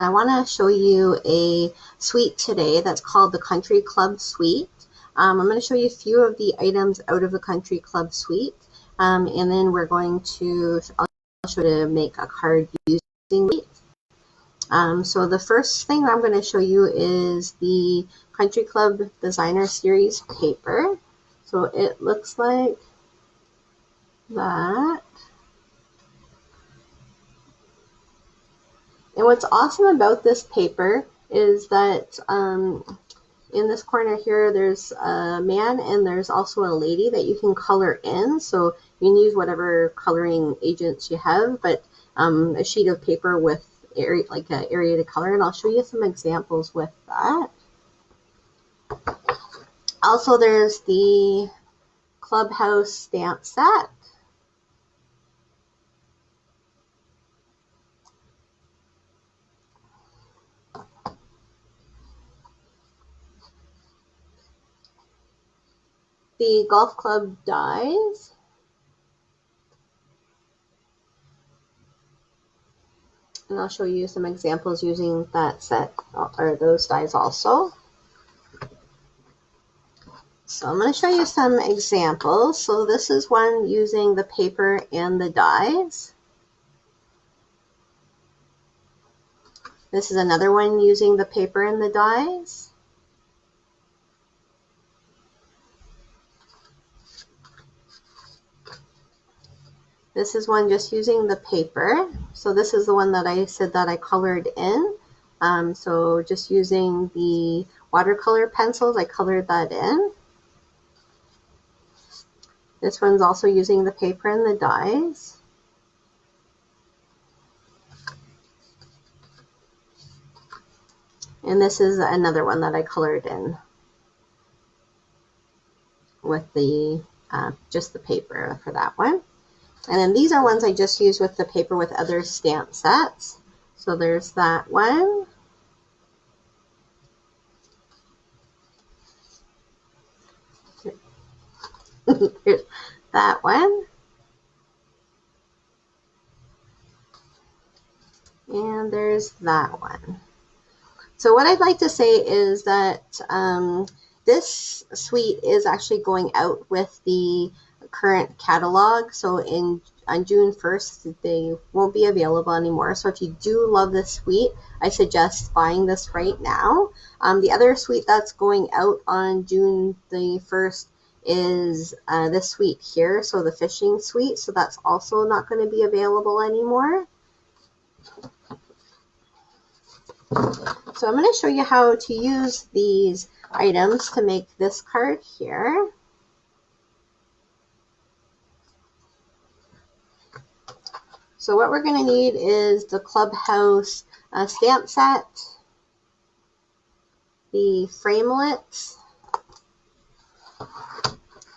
I want to show you a suite today that's called the Country Club Suite. I'm going to show you a few of the items out of the Country Club Suite, and then we're going to I'll show you to make a card using it. So the first thing I'm going to show you is the Country Club Designer Series paper. So it looks like that. And what's awesome about this paper is that in this corner here, there's a man and there's also a lady that you can color in. So you can use whatever coloring agents you have, but a sheet of paper with like an area to color, and I'll show you some examples with that. Also, there's the Clubhouse stamp set. The golf club dies. And I'll show you some examples using that set or those dies also. So I'm going to show you some examples. So this is one using the paper and the dies. This is another one using the paper and the dies. This is one just using the paper. So this is the one that I said that I colored in. So just using the watercolor pencils, I colored that in. This one's also using the paper and the dies. And this is another one that I colored in with the just the paper for that one. And then these are ones I just used with the paper with other stamp sets. So there's that one. Here's that one. And there's that one. So what I'd like to say is that this suite is actually going out with the current catalog. So on June 1st, they won't be available anymore. So if you do love this suite, I suggest buying this right now. The other suite that's going out on June the 1st is this suite here, so the fishing suite. So that's also not going to be available anymore. So I'm going to show you how to use these items to make this card here. So what we're going to need is the Clubhouse stamp set, the framelits,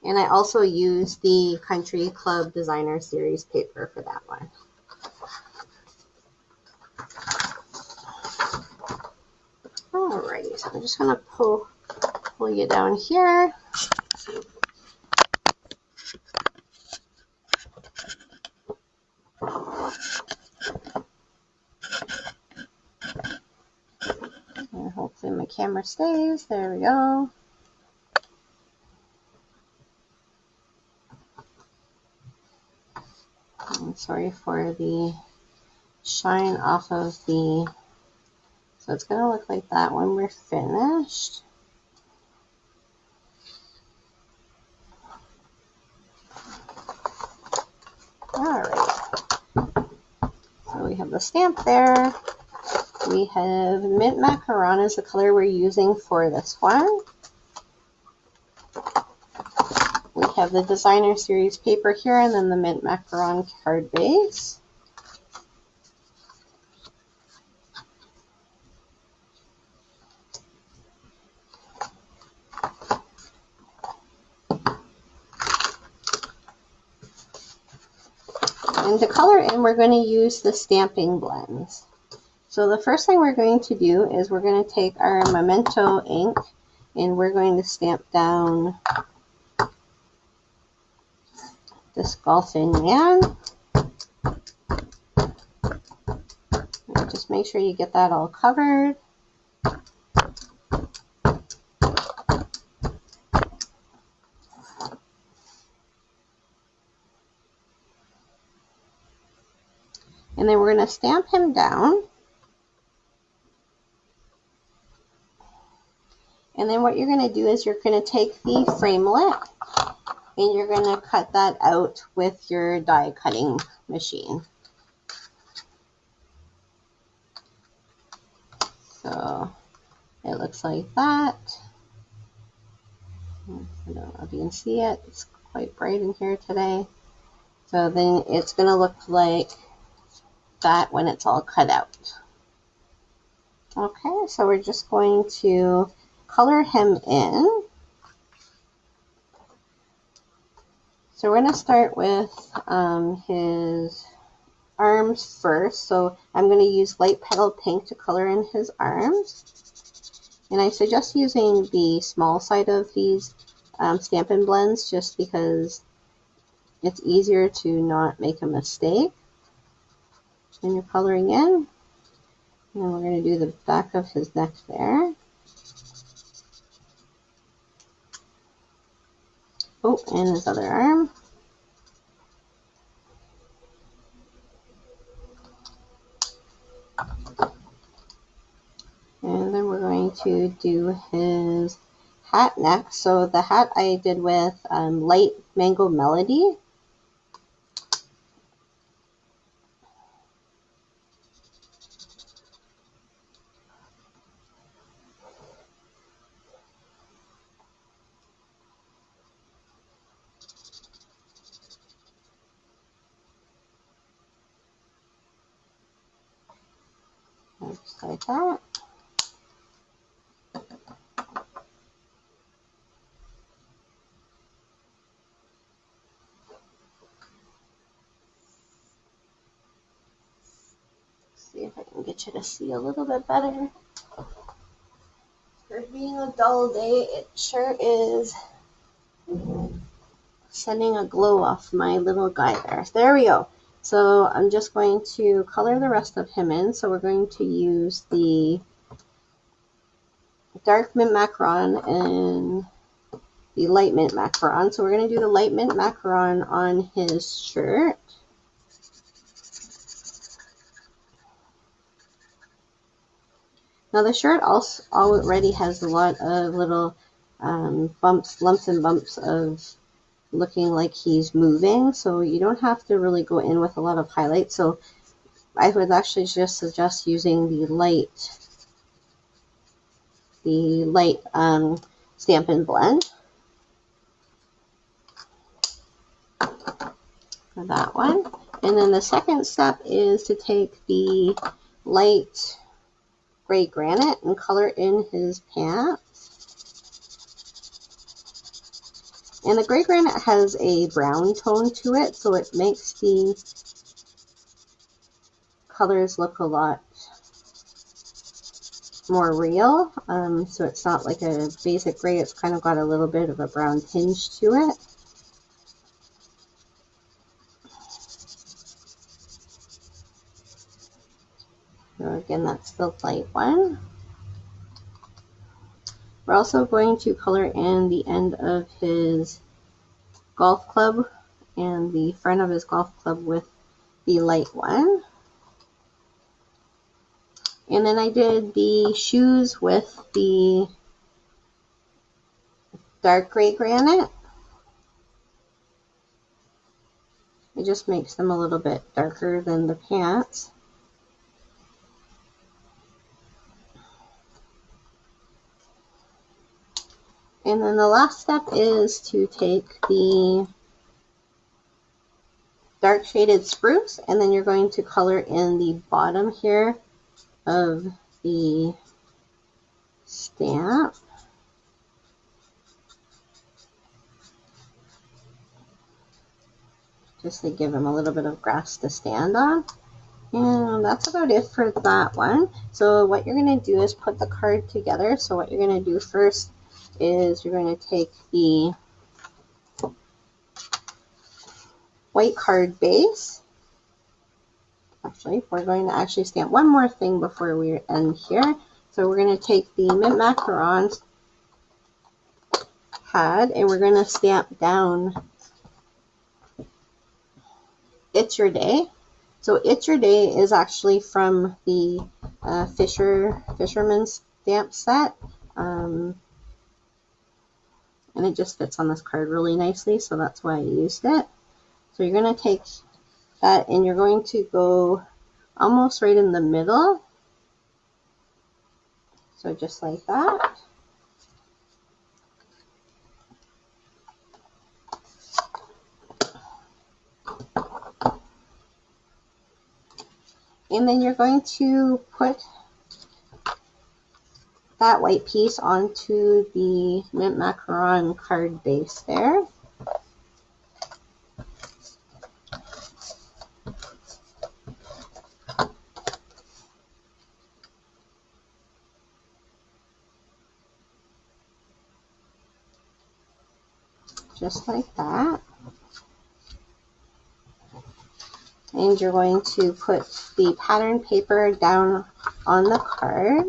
and I also use the Country Club Designer Series paper for that one. Alrighty, so I'm just going to pull you down here. And hopefully my camera stays. There we go. I'm sorry for the shine off of the... So it's going to look like that when we're finished. Alright. So we have the stamp there. We have Mint Macaron is the color we're using for this one. We have the Designer Series paper here and then the Mint Macaron card base. And to color in, we're going to use the stamping blends. So the first thing we're going to do is we're going to take our Memento ink and we're going to stamp down this golfing man. Just make sure you get that all covered. And then we're going to stamp him down. And then what you're going to do is you're going to take the framelit and you're going to cut that out with your die cutting machine. So it looks like that. I don't know if you can see it. It's quite bright in here today. So then it's going to look like that when it's all cut out. Okay, so we're just going to color him in. So we're going to start with his arms first. So I'm going to use light petal pink to color in his arms. And I suggest using the small side of these Stampin' Blends just because it's easier to not make a mistake when you're coloring in. And we're going to do the back of his neck there. Oh, and his other arm. And then we're going to do his hat next. So the hat I did with Light Mango Melody. Just like that. See if I can get you to see a little bit better. For being a dull day, it sure is sending a glow off my little guy there. There we go. So I'm just going to color the rest of him in. So we're going to use the dark mint macaron and the light mint macaron. So we're going to do the light mint macaron on his shirt. Now the shirt also already has a lot of little lumps and bumps of looking like he's moving, so you don't have to really go in with a lot of highlight. So I would actually just suggest using the light Stampin' Blend for that one. And then the second step is to take the light gray granite and color in his pants. And the gray granite has a brown tone to it, so it makes the colors look a lot more real. So it's not like a basic gray, it's kind of got a little bit of a brown tinge to it. So again, that's the light one. We're also going to color in the end of his golf club and the front of his golf club with the light one. And then I did the shoes with the dark gray granite. It just makes them a little bit darker than the pants. And then the last step is to take the dark shaded spruce, and then you're going to color in the bottom here of the stamp. Just to give him a little bit of grass to stand on. And that's about it for that one. So what you're going to do is put the card together. So what you're going to do first is you're going to take the white card base Actually, we're going to actually stamp one more thing before we end here. So we're going to take the Mint Macarons pad and we're going to stamp down It's Your Day. So It's Your Day is actually from the Fisherman's stamp set. And it just fits on this card really nicely, so that's why I used it. So you're going to take that and you're going to go almost right in the middle. So just like that. And then you're going to put that white piece onto the Mint Macaron card base there. Just like that. And you're going to put the pattern paper down on the card.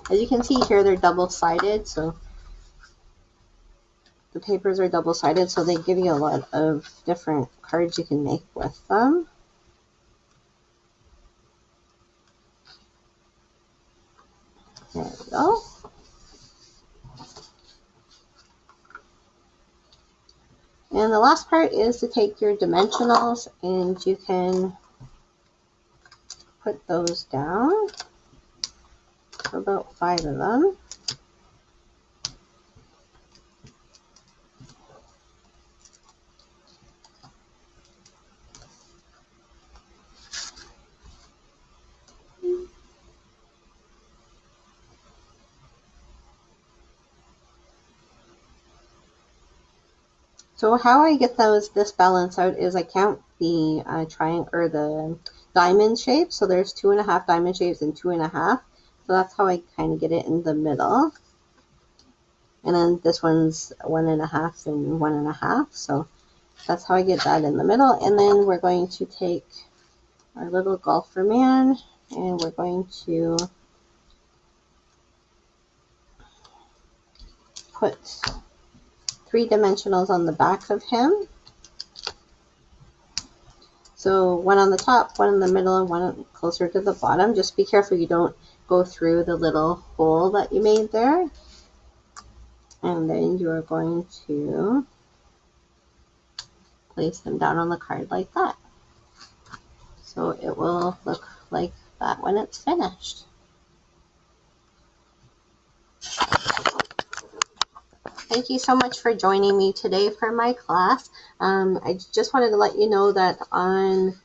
As you can see here, they're double-sided, so the papers are double-sided, so they give you a lot of different cards you can make with them. There we go. And the last part is to take your dimensionals and you can put those down. So about 5 of them. So how I get this balance out is I count the triangle or the diamond shape. So there's 2.5 diamond shapes and 2.5. So that's how I kind of get it in the middle. And then this one's 1.5 and 1.5. So that's how I get that in the middle. And then we're going to take our little golfer man and we're going to put 3 dimensionals on the back of him. So one on the top, one in the middle, and one closer to the bottom. Just be careful you don't go through the little hole that you made there. And then you are going to place them down on the card like that. So it will look like that when it's finished. Thank you so much for joining me today for my class. I just wanted to let you know that on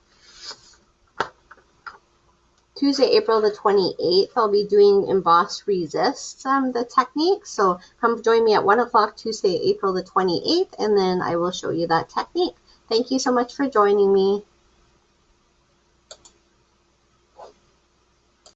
Tuesday, April the 28th, I'll be doing Emboss Resist, the technique. So come join me at 1 o'clock Tuesday, April the 28th, and then I will show you that technique. Thank you so much for joining me.